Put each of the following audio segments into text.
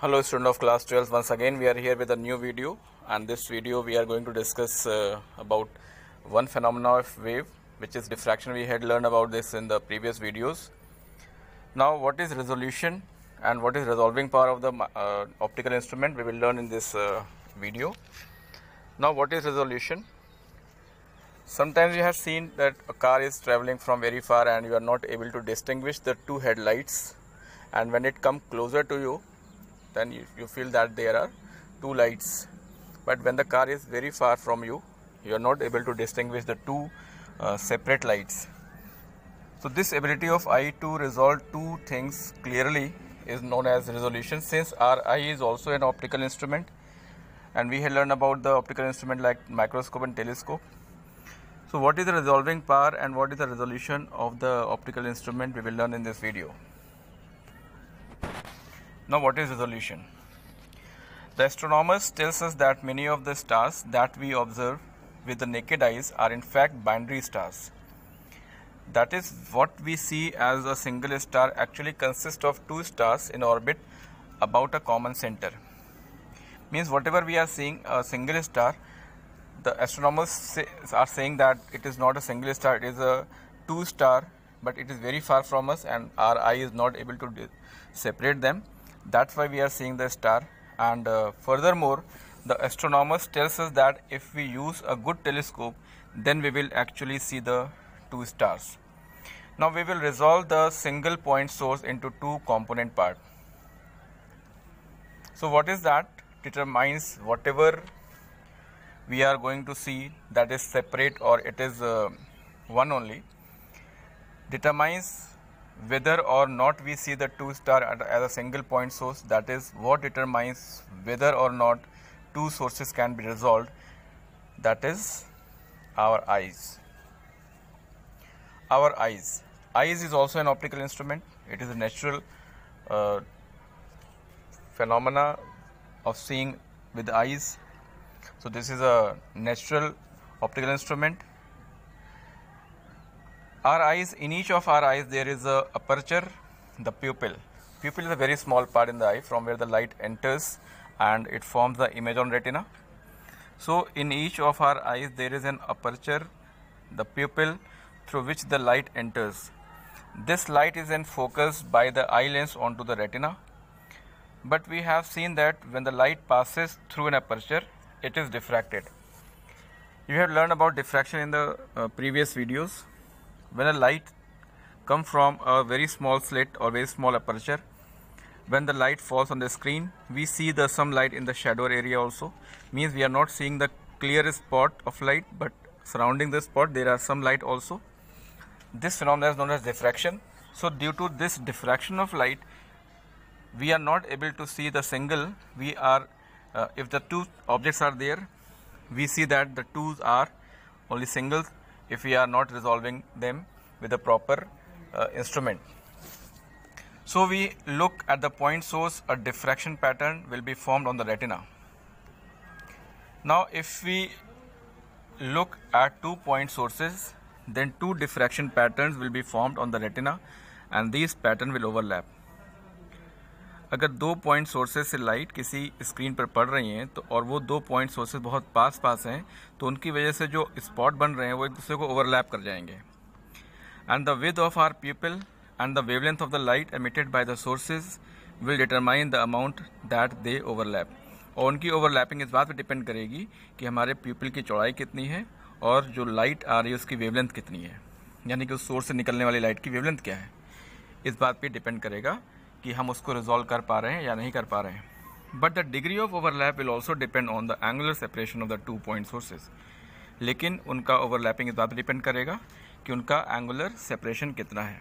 Hello student of class 12, once again we are here with a new video, and this video we are going to discuss about one phenomena of wave, which is diffraction. We had learned about this in the previous videos. Now what is resolution and what is resolving power of the optical instrument, we will learn in this video. Now what is resolution? Sometimes you have seen that a car is traveling from very far and you are not able to distinguish the two headlights, and when it comes closer to you, then you feel that there are two lights, but when the car is very far from you, you are not able to distinguish the two separate lights. So this ability of eye to resolve two things clearly is known as resolution. Since our eye is also an optical instrument, and we have learned about the optical instrument like microscope and telescope. So what is the resolving power and what is the resolution of the optical instrument, we will learn in this video. Now what is resolution? The astronomers tells us that many of the stars that we observe with the naked eyes are in fact binary stars. That is, what we see as a single star actually consists of two stars in orbit about a common center. Means whatever we are seeing a single star, the astronomers are saying that it is not a single star, it is a two star, but it is very far from us and our eye is not able to separate them. That's why we are seeing the star. And furthermore, the astronomers tells us that if we use a good telescope, then we will actually see the two stars. Now we will resolve the single point source into two component part. So what is that? Determines whatever we are going to see, that is separate or it is one only, determines whether or not we see the two star as a single point source. That is what determines whether or not two sources can be resolved, that is our eyes. Our eyes is also an optical instrument. It is a natural phenomena of seeing with the eyes. So this is a natural optical instrument. Our eyes, in each of our eyes there is a aperture, the pupil. Pupil is a very small part in the eye from where the light enters and it forms the image on retina. So in each of our eyes there is an aperture, the pupil, through which the light enters. This light is then focused by the eye lens onto the retina. But we have seen that when the light passes through an aperture, it is diffracted. You have learned about diffraction in the previous videos. When a light comes from a very small slit or very small aperture, when the light falls on the screen, we see some light in the shadow area also. Means we are not seeing the clear spot of light, but surrounding the spot there are some light also. This phenomenon is known as diffraction. So due to this diffraction of light, we are not able to see the single. We are if the two objects are there, we see that the twos are only singles if we are not resolving them with a proper instrument. So we look at the point source, a diffraction pattern will be formed on the retina. Now if we look at 2 point sources, then 2 diffraction patterns will be formed on the retina and these pattern will overlap. अगर 2 point sources से light किसी screen पर पड़ रही हैं तो और वो 2 पॉइंट सोर्सेज बहुत पास हैं, तो उनकी वजह से जो स्पॉट बन रहे हैं वो एक दूसरे को ओवरलैप कर जाएंगे. And the width of our pupil and the wavelength of the light emitted by the sources will determine the amount that they overlap. और उनकी ओवरलैपिंग इस बात पर डिपेंड करेगी कि हमारे प्यूपिल की चौड़ाई कितनी है और जो लाइट आ रही है उसकी वेवलेंथ कितनी है, यानी कि उस सोर्स से निकलने वाली लाइट की वेवलेंथ क्या है. इस बात पर डिपेंड करेगा कि हम उसको रिजॉल्व कर पा रहे हैं या नहीं कर पा रहे हैं. But the degree of overlap will also depend on the angular separation of the 2 point sources. लेकिन उनका ओवरलैपिंग इस बात पर डिपेंड करेगा कि उनका एंगुलर सेपरेशन कितना है.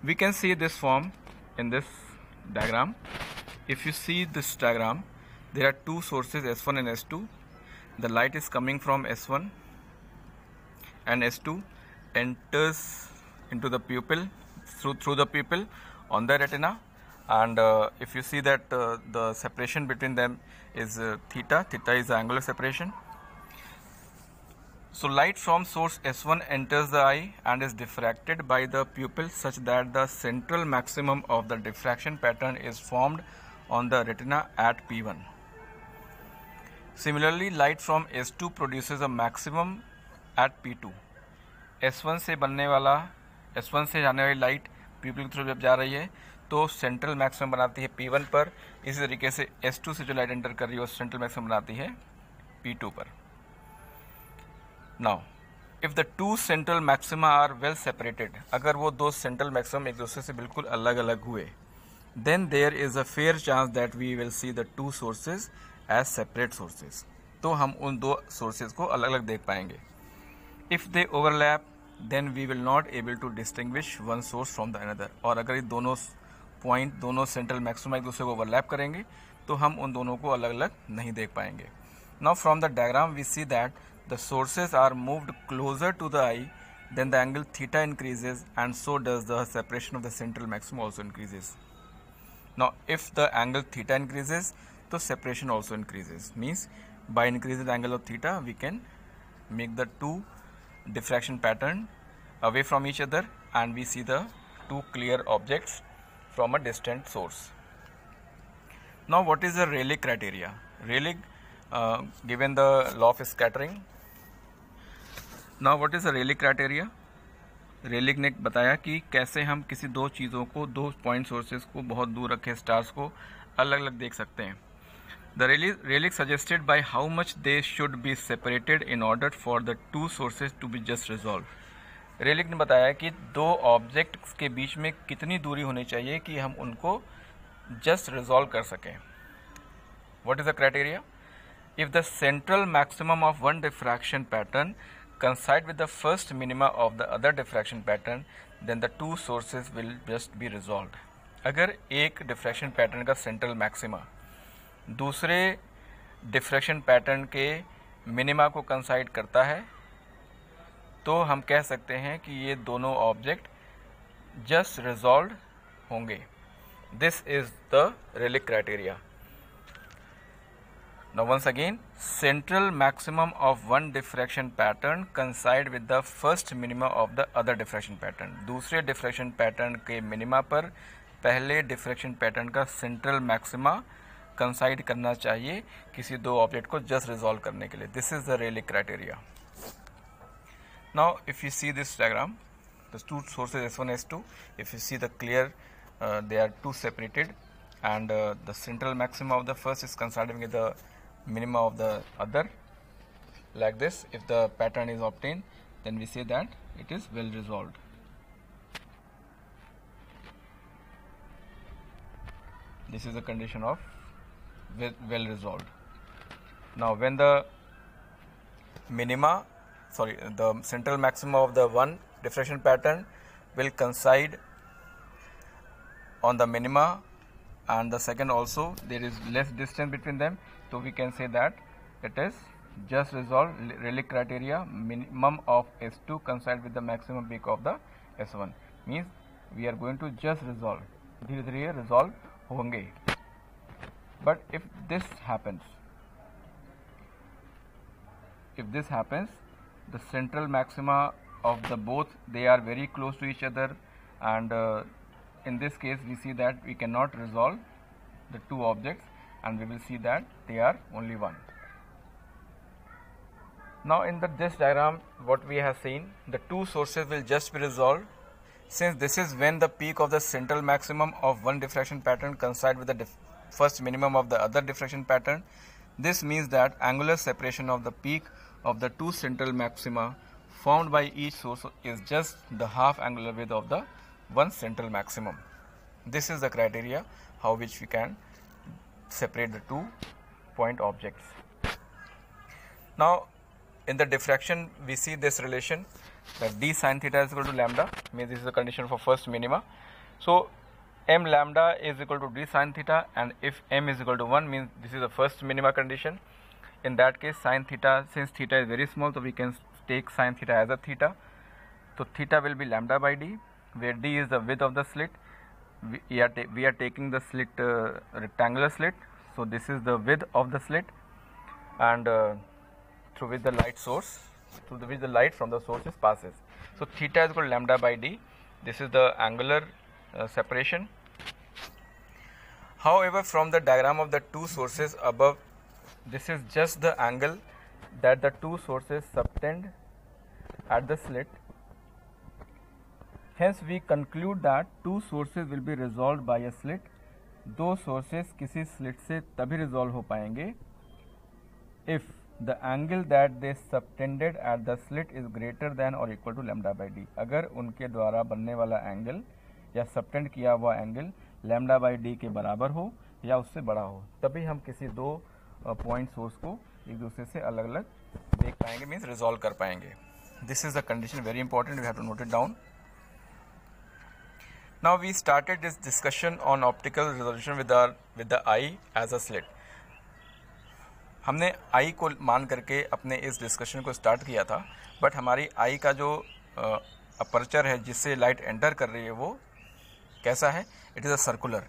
We can see this form in this diagram. If you see this diagram, there are 2 sources S1 and S2. The light is coming from S1 and S2 enters into the pupil through the pupil on the retina, and if you see that the separation between them is theta is the angular separation. So light from source S1 enters the eye and is diffracted by the pupil such that the central maximum of the diffraction pattern is formed on the retina at P1. Similarly, light from S2 produces a maximum at P2. S1 से बनने वाला S1 से जाने वाली light people के through जब जा रही है तो सेंट्रल मैक्सिमम बनाती है P1 पर. इसी तरीके से S2 से जो लाइट एंटर कर रही है वो सेंट्रल मैक्सिमम बनाती है P2 पर. Now if the two central maxima are well separated, अगर वो दो सेंट्रल मैक्सिमम एक दूसरे से बिल्कुल अलग अलग हुए, then there is a fair chance that we will see the two sources as separate sources. तो हम उन दो सोर्सेज को अलग अलग देख पाएंगे. If they overlap then we will not able to distinguish one source from the another. और अगर ये दोनों पॉइंट, दोनों सेंट्रल मैक्सिमा एक दूसरे को ओवरलैप करेंगे तो हम उन दोनों को अलग अलग नहीं देख पाएंगे. Now from the diagram we see that the sources are moved closer to the eye, then the angle theta increases, and so does the separation of the central maximum also increases. Now if the angle theta increases, the separation also increases. Means by increasing the angle of theta we can make the two diffraction pattern away from each other and we see the two clear objects from a distant source. Now what is the Rayleigh criteria? Rayleigh given the law of scattering. Now what is the relic criteria? Relic ने बताया कि कैसे हम किसी दो चीज़ों को, दो पॉइंट सोर्सेज को बहुत दूर रखे स्टार्स को अलग अलग देख सकते हैं. The Rayleigh suggested by how much they should be separated in order for the two sources to be just resolve. Rayleigh ने बताया कि दो ऑब्जेक्ट्स के बीच में कितनी दूरी होनी चाहिए कि हम उनको जस्ट रिजॉल्व कर सकें. What is the criteria? If the central maximum of one diffraction pattern coincide with the first minima of the other diffraction pattern, then the two sources will just be resolved. अगर एक diffraction pattern का central maxima दूसरे diffraction pattern के minima को कंसाइड करता है तो हम कह सकते हैं कि ये दोनों ऑब्जेक्ट जस्ट रिजॉल्व होंगे. This is the relic criteria. Now once again, central maximum of one diffraction pattern coincide with the first minima of the other diffraction pattern. दूसरे diffraction pattern के minima पर पहले diffraction pattern का central maxima coincide करना चाहिए किसी दो object को just resolve करने के लिए. This is the Rayleigh criteria. Now if you see this diagram, the two sources S1 S2, if you see the clear they are two separated and the central maxima of the first is coinciding with the minima of the other like this. If the pattern is obtained, then we say that it is well resolved. This is the condition of well resolved. Now when the central maxima of the one diffraction pattern will coincide on the minima and the second also there is less distance between them, so we can say that it is just resolved. Rayleigh criteria, minimum of S2 coincide with the maximum peak of the S1, means we are going to just resolve, धीरे धीरे resolve होंगे. But if this happens, the central maxima of the both, they are very close to each other, and in this case we see that we cannot resolve the two objects and we will see that they are only one. Now in this diagram what we have seen, the two sources will just be resolved since this is when the peak of the central maximum of one diffraction pattern coincide with the first minimum of the other diffraction pattern. This means that angular separation of the peak of the two central maxima formed by each source is just the half angular width of the one central maximum. This is the criteria how which we can separate the two point objects. Now in the diffraction we see this relation that d sin theta is equal to lambda, means this is the condition for first minima. So m lambda is equal to d sin theta, and if m is equal to 1 means this is the first minima condition. In that case sin theta, since theta is very small, so we can take sin theta as a theta. So theta will be lambda by d, where d is the width of the slit. We are taking the slit rectangular slit, so this is the width of the slit, and through which the light source, through which the light from the sources passes. So theta is equal to lambda by d. This is the angular separation. However, from the diagram of the two sources above, this is just the angle that the two sources subtend at the slit. Hence, we conclude that two sources will be resolved by a slit. दो sources किसी slit से तभी resolve हो पाएंगे if the angle that they subtended at the slit is greater than or equal to lambda by d. अगर उनके द्वारा बनने वाला एंगल या सबटेंड किया हुआ एंगल लैम्डा बाई डी के बराबर हो या उससे बड़ा हो, तभी हम किसी दो पॉइंट सोर्स को एक दूसरे से अलग अलग देख पाएंगे, मीन्स रिजॉल्व कर पाएंगे. This is the condition, very important, we have to note it down. Now we started this discussion on optical resolution with the eye as a slit. हमने आई को मान करके अपने इस डिस्कशन को स्टार्ट किया था, बट हमारी आई का जो अपर्चर है जिससे लाइट एंटर कर रही है वो कैसा है? It is a circular.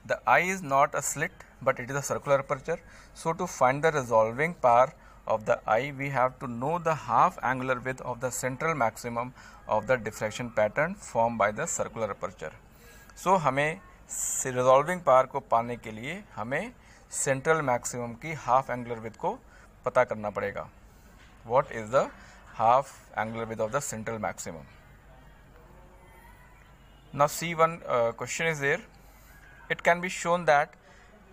The eye is not a slit but it is a circular aperture. So to find the resolving power of the eye we have to know the half angular width of the central maximum of the diffraction pattern formed by the circular aperture. So हमें resolving power को पाने के लिए हमें central maximum की half angular width को पता करना पड़ेगा. What is the half angular width of the central maximum? Now see one question is there. It can be shown that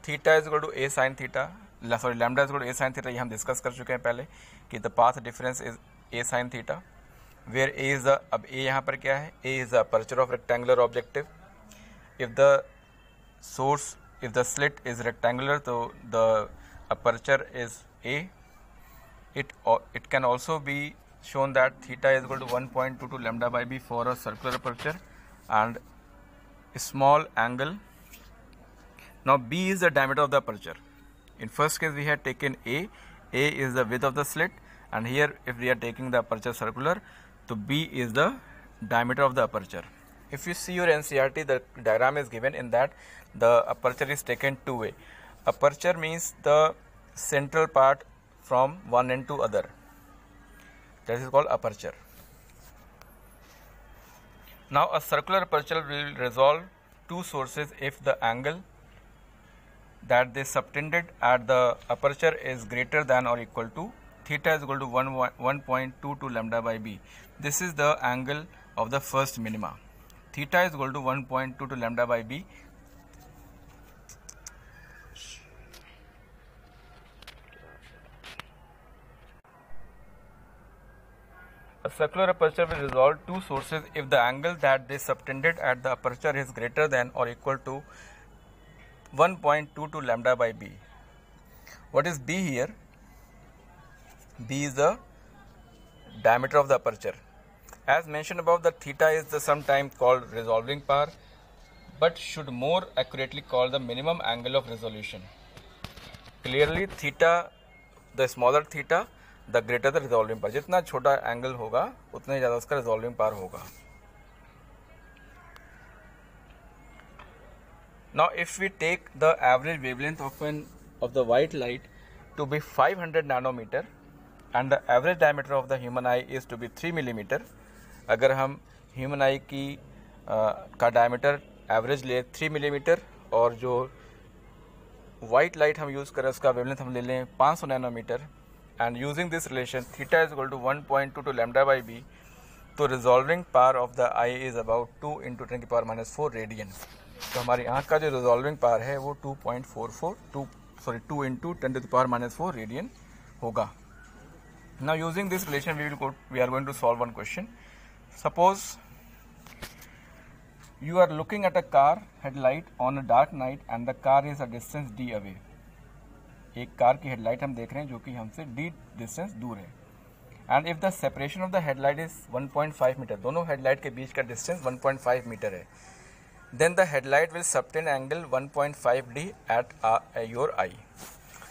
theta is equal to a sin theta. Lambda is equal to a sine theta. ये हम discuss कर चुके हैं पहले कि the path difference is a sine theta, where a is the, अब a यहाँ पर क्या है? A is the aperture of rectangular objective. If the source, if the slit is rectangular तो the aperture is a. It can also be shown that theta is equal to 1.22 lambda by b for a circular aperture and a small angle. Now b is the diameter of the aperture. In first case we had taken a is the width of the slit, and here if we are taking the aperture circular, so b is the diameter of the aperture. If you see your NCERT, the diagram is given in that the aperture is taken two way. Aperture means the central part from one end to other. That is called aperture. Now a circular aperture will resolve two sources if the angle that they subtended at the aperture is greater than or equal to theta is equal to 1.22 lambda by b. This is the angle of the first minima. Theta is equal to 1.22 lambda by b. A circular aperture will resolve two sources if the angle that they subtended at the aperture is greater than or equal to 1.22 lambda by b. What is b here? B is the diameter of the aperture. As mentioned above, the theta is the sometimes called resolving power, but should more accurately call the minimum angle of resolution. Clearly theta, the smaller theta, the greater the resolving power. जितना छोटा angle होगा उतना ही ज़्यादा उसका resolving power होगा. Now if we take the average wavelength of the white light to be 500 nanometer and the average diameter of the human eye is to be 3 millimeter, अगर हम human eye की का diameter average ले 3 millimeter और जो white light हम use करें उसका wavelength हम ले लें 500 nanometer, and using this relation theta is equal to 1.22 lambda by b, तो resolving power of the eye is about 2 into 10 to the power minus 4 radian. तो हमारी आँख का जो resolving power है वो 2 into 10 to the power minus 4 radian होगा. Now using this relation we are going to solve one question. Suppose you are looking at a car headlight on a dark night and the car is a distance d away. एक car की headlight हम देख रहे हैं जो कि हमसे d distance दूर है, and if the separation of the headlight is 1.5 metre, दोनों हेडलाइट के बीच का डिस्टेंस 1.5 मीटर है, then the headlight will subtend angle 1.5d at your eye.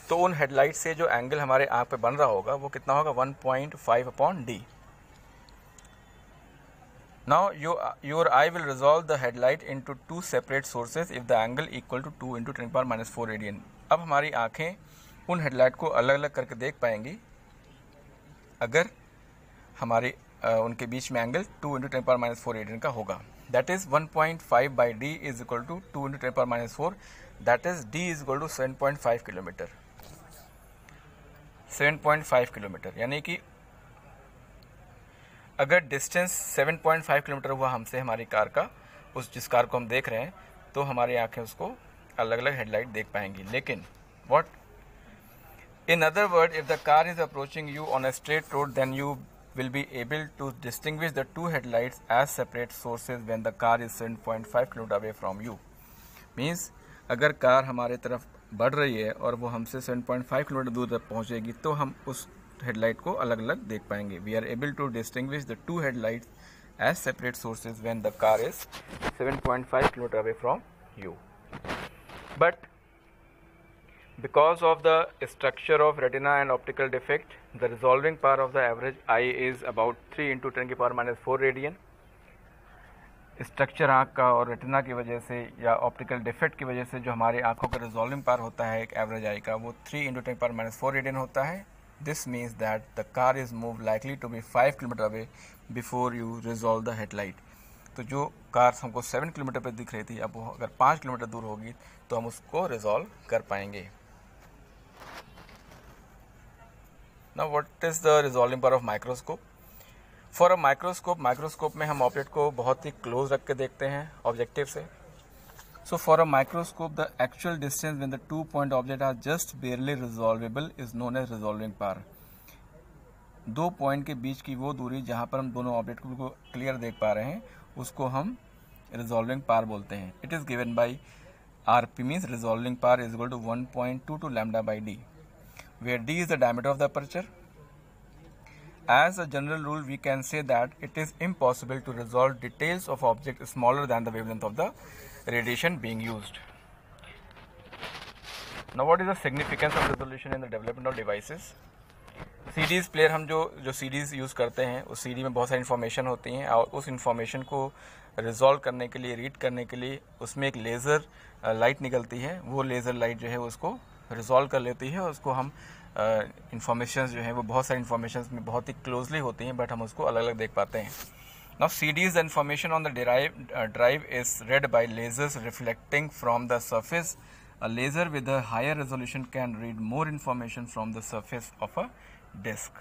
तो उन हेडलाइट से जो एंगल हमारे आँख पे बन रहा होगा वो कितना होगा? 1.5 upon d. Now your eye will resolve the headlight into two separate sources if the angle equal to 2 into 10 to the power minus 4 radian. अब हमारी आँखें उन हेडलाइट को अलग अलग करके देख पाएंगी अगर हमारे उनके बीच में angle 2 into 10 to the power minus 4 radian का होगा. that is 1.5 by d is equal to 2 into 10 power minus 4, that is d is equal to 7.5 kilometre, 7.5 kilometre, यानी कि अगर डिस्टेंस 7.5 किलोमीटर हुआ हमसे हमारी कार का, उस जिस कार को हम देख रहे हैं, तो हमारी आंखें उसको अलग अलग हेडलाइट देख पाएंगी. लेकिन what, in other word, if the car is approaching you on a straight road, then you will be able to distinguish the two headlights as separate sources when the car is 7.5 km away from you. Means अगर car हमारे तरफ बढ़ रही है और वो हमसे 7.5 kilometre दूर तक पहुंचेगी, तो हम उस हेडलाइट को अलग अलग देख पाएंगे. We are able to distinguish the two headlights as separate sources when the car is 7.5 km away from you. But because of the structure of retina and optical defect, the resolving power of the average eye is about 3 into 10 की power minus 4 radian. Structure आँख का और retina की वजह से या optical defect की वजह से जो हमारे आँखों का रिजॉल्विंग पावर होता है एक एवरेज आई का, वो 3 into 10 की पावर माइनस 4 रेडियन होता है. This means that the car is move likely to be 5 kilometre away before you resolve the headlight. तो जो कार हमको 7 किलोमीटर पर दिख रही थी, अब वो अगर 5 किलोमीटर दूर होगी तो हम उसको रिजॉल्व कर पाएंगे. Now what is the resolving power of microscope? For a microscope में हम ऑब्जेक्ट को बहुत ही क्लोज रख के देखते हैं ऑब्जेक्टिव से. So for a microscope, the actual distance when the 2 point object are just barely resolvable is known as resolving power. 2 point के बीच की वो दूरी जहाँ पर हम दोनों ऑब्जेक्ट को क्लियर देख पा रहे हैं, उसको हम रिजॉल्विंग पावर बोलते हैं. It is given by RP, means resolving power is equal to 1.22 lambda by d, where d is the diameter of the aperture. As a general rule, we can say that it is impossible to resolve details of objects smaller than the wavelength of the radiation being used. Now, what is the significance of resolution in the development of devices? CDs player, हम जो CDs use करते हैं, उस CD में बहुत सारी information होती हैं और उस इन्फॉर्मेशन को रिजॉल्व करने के लिए, रीड करने के लिए उसमें एक लेज़र लाइट निकलती है. वो लेज़र लाइट जो है उसको रिजॉल्व कर लेती है और उसको हम इंफॉर्मेशन जो है वो बहुत सारी इन्फॉर्मेशन में बहुत ही क्लोजली होती हैं, बट हम उसको अलग अलग देख पाते हैं. Now CDs, the information on the drive is read by lasers reflecting from the surface. A laser with a higher resolution can read more information from the surface of a disk.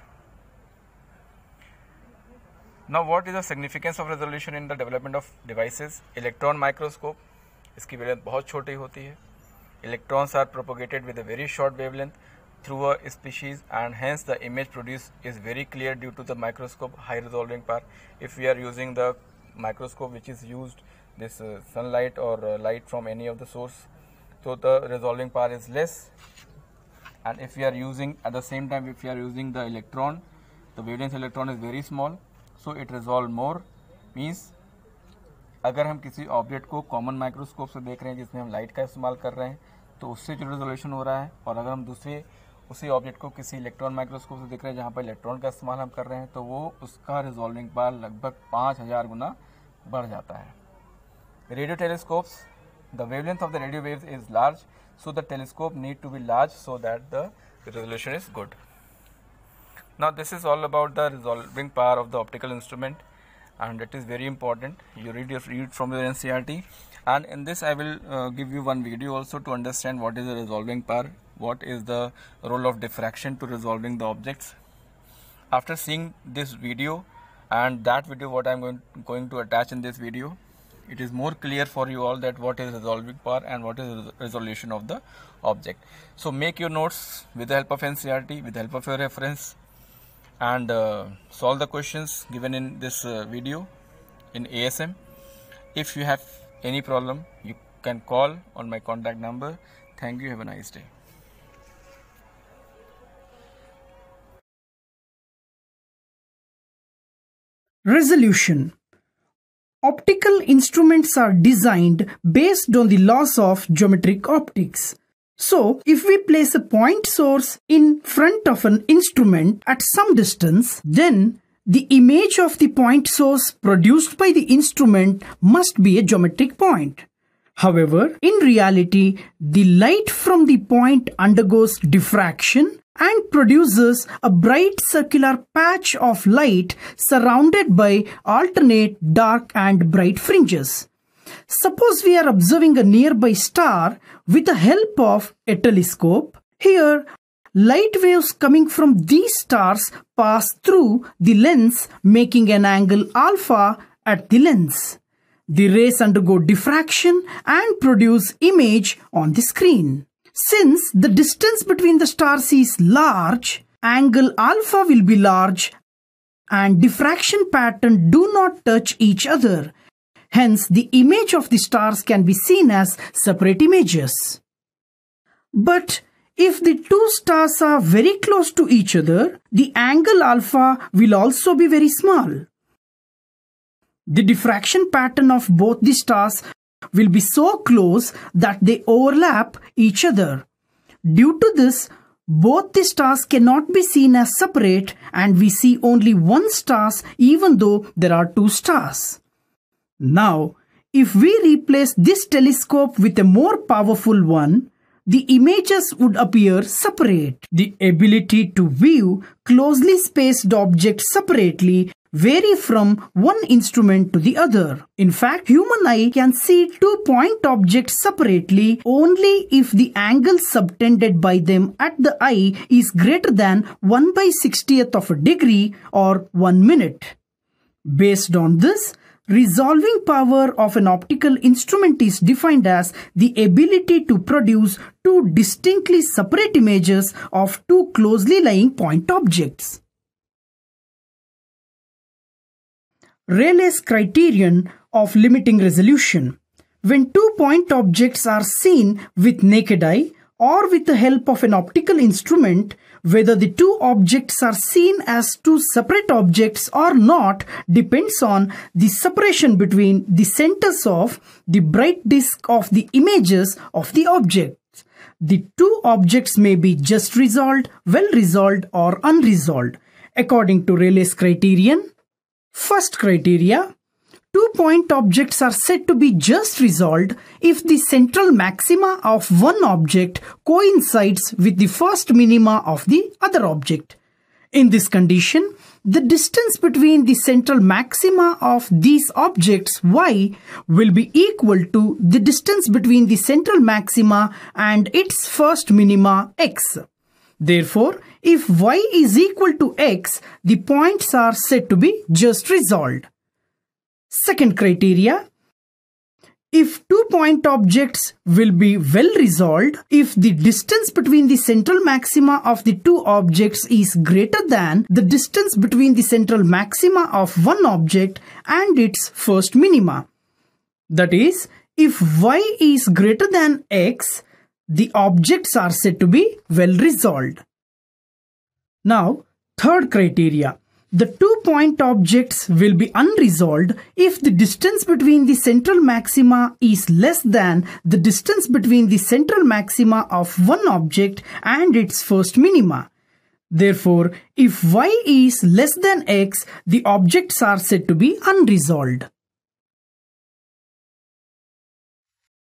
Now, what is the significance of resolution in the development of devices? Electron microscope, इसकी wavelength बहुत छोटी होती है. Electrons are propagated with a very short wavelength through a species, and hence the image produced is very clear due to the microscope high resolving power. If we are using the microscope which is used this sunlight or light from any of the source, so the resolving power is less. And if we are using at the same time, if we are using the electron, the wavelength electron is very small, so it resolve more. Means अगर हम किसी object को common microscope से देख रहे हैं जिसमें हम लाइट का इस्तेमाल कर रहे हैं, तो उससे जो रेजोल्यूशन हो रहा है, और अगर हम दूसरे उसी ऑब्जेक्ट को किसी इलेक्ट्रॉन माइक्रोस्कोप से देख रहे हैं जहाँ पर इलेक्ट्रॉन का इस्तेमाल हम कर रहे हैं, तो वो उसका रिजॉल्विंग पावर लगभग 5000 गुना बढ़ जाता है. Radio telescopes, the wavelength of the radio waves is large, so the telescope need to be large so that the resolution is good. Now this is all about the resolving power of the optical instrument, and it is very important. You read from your NCERT, and in this I will give you one video also to understand what is the resolving power, what is the role of diffraction to resolving the objects. After seeing this video and that video what I am going to attach in this video, it is more clear for you all that what is resolving power and what is resolution of the object. So make your notes with the help of NCERT, with the help of your reference, and solve the questions given in this video in ASM. If you have any problem, you can call on my contact number. Thank you. Have a nice day. Resolution. Optical instruments are designed based on the laws of geometric optics. So, if we place a point source in front of an instrument at some distance, then the image of the point source produced by the instrument must be a geometric point. However, in reality, the light from the point undergoes diffraction and produces a bright circular patch of light surrounded by alternate dark and bright fringes. Suppose we are observing a nearby star with the help of a telescope. Here, light waves coming from these stars pass through the lens, making an angle alpha at the lens. The rays undergo diffraction and produce image on the screen. Since the distance between the stars is large, angle alpha will be large and diffraction pattern do not touch each other. Hence, the image of the stars can be seen as separate images. But if the two stars are very close to each other, the angle alpha will also be very small. The diffraction pattern of both the stars will be so close that they overlap each other. Due to this, both the stars cannot be seen as separate and we see only one star even though there are two stars. Now, if we replace this telescope with a more powerful one, the images would appear separate. The ability to view closely spaced objects separately vary from one instrument to the other. In fact, human eye can see 2 point objects separately only if the angle subtended by them at the eye is greater than 1/60th of a degree or 1 minute. Based on this, resolving power of an optical instrument is defined as the ability to produce two distinctly separate images of two closely lying point objects. Rayleigh's criterion of limiting resolution. When 2 point objects are seen with naked eye or with the help of an optical instrument, whether the two objects are seen as two separate objects or not depends on the separation between the centers of the bright disk of the images of the objects. The two objects may be just resolved, well resolved or unresolved. According to Rayleigh's criterion, first criteria, 2 point objects are said to be just resolved if the central maxima of one object coincides with the first minima of the other object. In this condition, the distance between the central maxima of these objects y will be equal to the distance between the central maxima and its first minima x. Therefore, if y is equal to x, the points are said to be just resolved. Second criteria, if 2 point objects will be well resolved if the distance between the central maxima of the two objects is greater than the distance between the central maxima of one object and its first minima. That is, if y is greater than x, the objects are said to be well resolved. Now, third criteria. The 2 point objects will be unresolved if the distance between the central maxima is less than the distance between the central maxima of one object and its first minima. Therefore, if y is less than x, the objects are said to be unresolved.